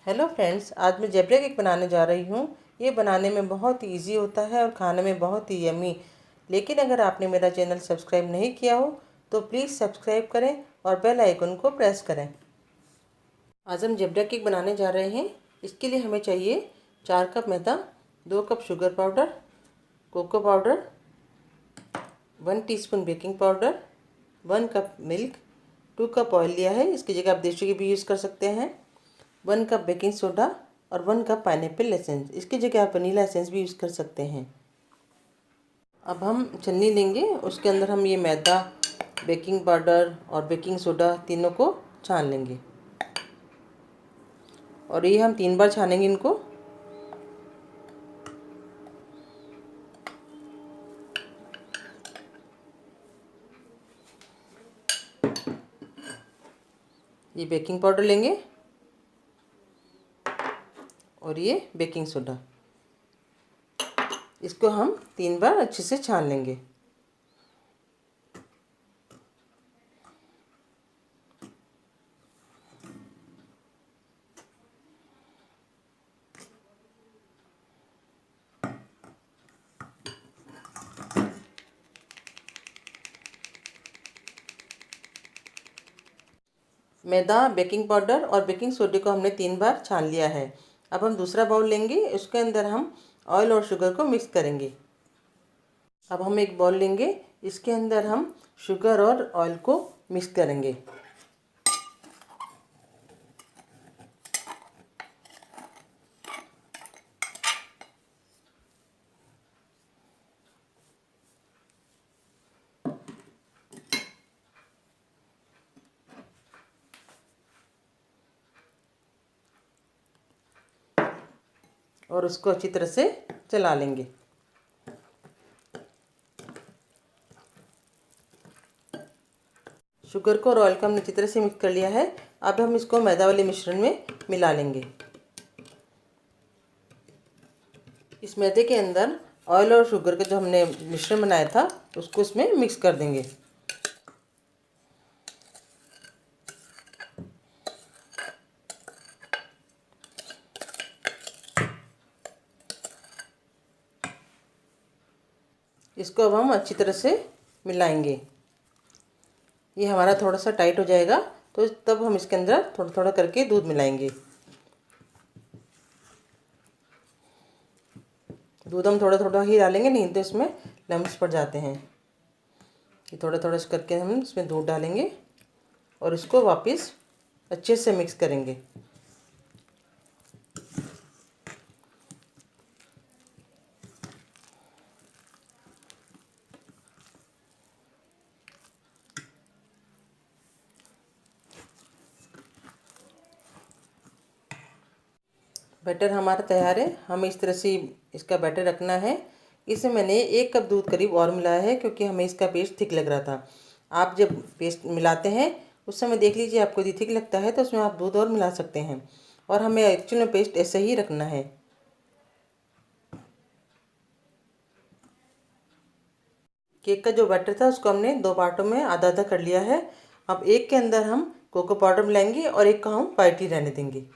Hello friends, आज मैं zebra cake बनाने जा रही हूँ। ये बनाने में बहुत ही ईजी होता है और खाने में बहुत ही यमी। लेकिन अगर आपने मेरा चैनल सब्सक्राइब नहीं किया हो तो प्लीज़ सब्सक्राइब करें और बेल आइकन को प्रेस करें। आज हम जेबरा केक बनाने जा रहे हैं। इसके लिए हमें चाहिए 4 कप मैदा, 2 cup sugar powder, cocoa powder, 1 teaspoon baking powder, 1 cup milk, 2 cup oil लिया है। इसकी जगह आप देसी घी भी यूज़ कर सकते हैं। 1 कप बेकिंग सोडा और 1 कप पाइनएप्पल एसेंस। इसकी जगह आप वनीला एसेंस भी यूज़ कर सकते हैं। अब हम छन्नी लेंगे, उसके अंदर हम ये मैदा, बेकिंग पाउडर और बेकिंग सोडा तीनों को छान लेंगे और ये हम 3 बार छानेंगे इनको। ये बेकिंग पाउडर लेंगे और ये बेकिंग सोडा, इसको हम 3 बार अच्छे से छान लेंगे। मैदा, बेकिंग पाउडर और बेकिंग सोडे को हमने 3 बार छान लिया है। अब हम दूसरा बाउल लेंगे, उसके अंदर हम ऑयल और शुगर को मिक्स करेंगे। अब हम एक बाउल लेंगे, इसके अंदर हम शुगर और ऑयल को मिक्स करेंगे। और उसको अच्छी तरह से चला लेंगे। शुगर को और ऑयल को हमने अच्छी तरह से मिक्स कर लिया है। अब हम इसको मैदा वाले मिश्रण में मिला लेंगे। इस मैदे के अंदर ऑयल और शुगर का जो हमने मिश्रण बनाया था उसको इसमें मिक्स कर देंगे। इसको अब हम अच्छी तरह से मिलाएंगे। ये हमारा थोड़ा सा टाइट हो जाएगा तो तब हम इसके अंदर थोड़ा थोड़ा करके दूध मिलाएंगे। दूध हम थोड़ा थोड़ा ही डालेंगे, नहीं तो इसमें लम्स पड़ जाते हैं। ये थोड़ा थोड़ा करके हम इसमें दूध डालेंगे और इसको वापस अच्छे से मिक्स करेंगे। बैटर हमारा तैयार है। हमें इस तरह से इसका बैटर रखना है। इसमें मैंने 1 कप दूध करीब और मिलाया है क्योंकि हमें इसका पेस्ट थिक लग रहा था। आप जब पेस्ट मिलाते हैं उस समय देख लीजिए, आपको यदि थिक लगता है तो उसमें आप दूध और मिला सकते हैं। और हमें एक्चुअल में पेस्ट ऐसे ही रखना है। केक का जो बैटर था उसको हमने 2 पार्टों में आधा आधा कर लिया है। अब एक के अंदर हम कोको पाउडर मिलाएंगे और एक को हम वाइट ही रहने देंगे।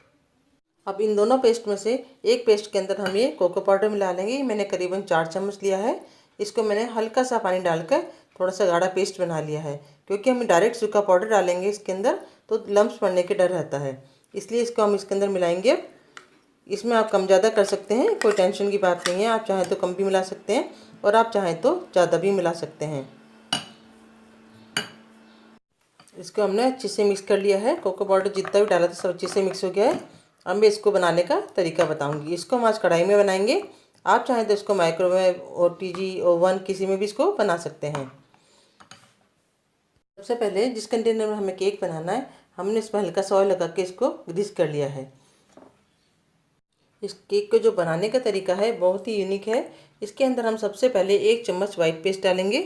अब इन दोनों पेस्ट में से एक पेस्ट के अंदर हम ये कोको पाउडर मिला लेंगे। मैंने करीबन 4 चम्मच लिया है। इसको मैंने हल्का सा पानी डालकर थोड़ा सा गाढ़ा पेस्ट बना लिया है, क्योंकि हम डायरेक्ट सूखा पाउडर डालेंगे इसके अंदर तो लम्स पड़ने के डर रहता है। इसलिए इसको हम इसके अंदर मिलाएंगे। इसमें आप कम ज़्यादा कर सकते हैं, कोई टेंशन की बात नहीं है। आप चाहें तो कम भी मिला सकते हैं और आप चाहें तो ज़्यादा भी मिला सकते हैं। इसको हमने अच्छे से मिक्स कर लिया है। कोको पाउडर जितना भी डाला था सब अच्छे से मिक्स हो गया है। अब मैं इसको बनाने का तरीका बताऊंगी। इसको हम आज कढ़ाई में बनाएंगे। आप चाहें तो इसको माइक्रोवेव, ओटीजी, ओवन किसी में भी इसको बना सकते हैं। सबसे पहले जिस कंटेनर में हमें केक बनाना है हमने इसमें हल्का सा ऑयल लगा के इसको ग्रीस कर लिया है। इस केक को जो बनाने का तरीका है बहुत ही यूनिक है। इसके अंदर हम सबसे पहले 1 चम्मच वाइट पेस्ट डालेंगे।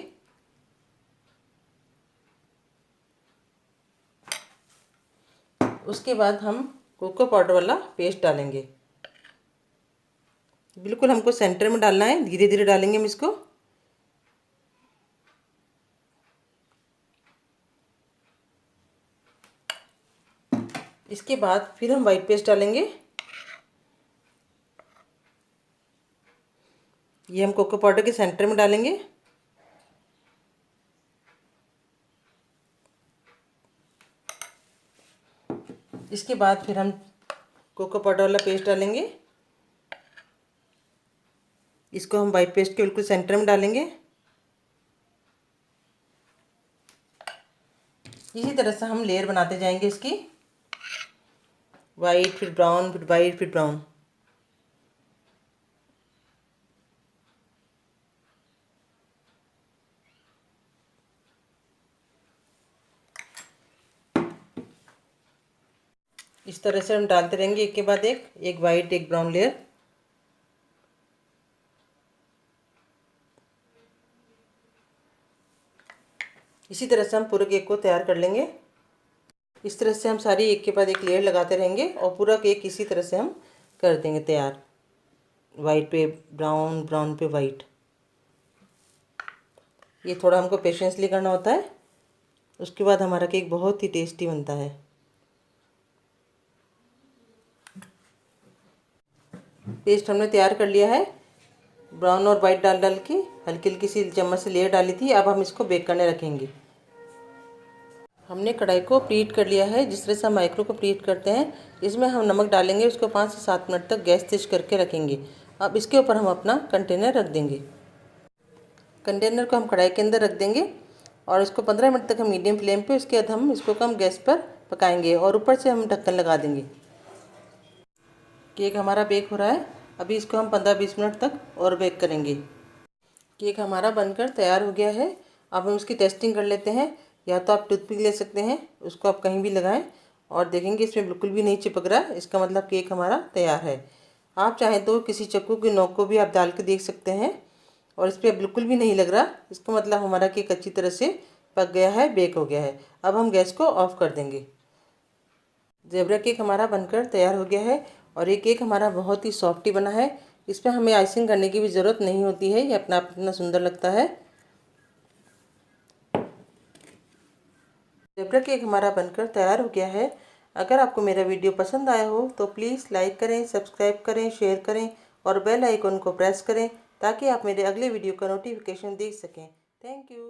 उसके बाद हम कोको पाउडर वाला पेस्ट डालेंगे। बिल्कुल हमको सेंटर में डालना है, धीरे धीरे डालेंगे हम इसको। इसके बाद फिर हम वाइट पेस्ट डालेंगे। ये हम कोको पाउडर के सेंटर में डालेंगे। इसके बाद फिर हम कोको पाउडर वाला पेस्ट डालेंगे। इसको हम वाइट पेस्ट के बिल्कुल सेंटर में डालेंगे। इसी तरह से हम लेयर बनाते जाएंगे इसकी, वाइट फिर ब्राउन फिर वाइट फिर ब्राउन। इस तरह से हम डालते रहेंगे एक के बाद एक वाइट एक ब्राउन लेयर। इसी तरह से हम पूरे केक को तैयार कर लेंगे। इस तरह से हम सारी एक के बाद एक लेयर लगाते रहेंगे और पूरा केक इसी तरह से हम कर देंगे तैयार, वाइट पे ब्राउन, ब्राउन पे वाइट। ये थोड़ा हमको पेशेंसली करना होता है, उसके बाद हमारा केक बहुत ही टेस्टी बनता है। पेस्ट हमने तैयार कर लिया है, ब्राउन और वाइट डाल डाल के हल्की हल्की सी चम्मच से लेयर डाली थी। अब हम इसको बेक करने रखेंगे। हमने कढ़ाई को प्रीहीट कर लिया है, जिस तरह से हम माइक्रो को प्रीहीट करते हैं। इसमें हम नमक डालेंगे, उसको 5 से 7 मिनट तक गैस तेज करके रखेंगे। अब इसके ऊपर हम अपना कंटेनर रख देंगे। कंटेनर को हम कढ़ाई के अंदर रख देंगे और इसको 15 मिनट तक हम मीडियम फ्लेम पे, उसके बाद हम इसको कम गैस पर पकाएंगे और ऊपर से हम ढक्कन लगा देंगे। केक हमारा बेक हो रहा है, अभी इसको हम 15-20 मिनट तक और बेक करेंगे। केक हमारा बनकर तैयार हो गया है। अब हम इसकी टेस्टिंग कर लेते हैं। या तो आप टूथपिक ले सकते हैं, उसको आप कहीं भी लगाएं और देखेंगे इसमें बिल्कुल भी नहीं चिपक रहा, इसका मतलब केक हमारा तैयार है। आप चाहें तो किसी चाकू की नोक को भी आप डाल के देख सकते हैं और इस पर बिल्कुल भी नहीं लग रहा, इसका मतलब हमारा केक अच्छी तरह से पक गया है, बेक हो गया है। अब हम गैस को ऑफ कर देंगे। ज़ेबरा केक हमारा बनकर तैयार हो गया है और ये केक हमारा बहुत ही सॉफ्टी बना है। इस पर हमें आइसिंग करने की भी ज़रूरत नहीं होती है, ये अपना आप इतना सुंदर लगता है। ज़ेबरा केक हमारा बनकर तैयार हो गया है। अगर आपको मेरा वीडियो पसंद आया हो तो प्लीज़ लाइक करें, सब्सक्राइब करें, शेयर करें और बेल आइकन को प्रेस करें ताकि आप मेरे अगले वीडियो का नोटिफिकेशन देख सकें। Thank you.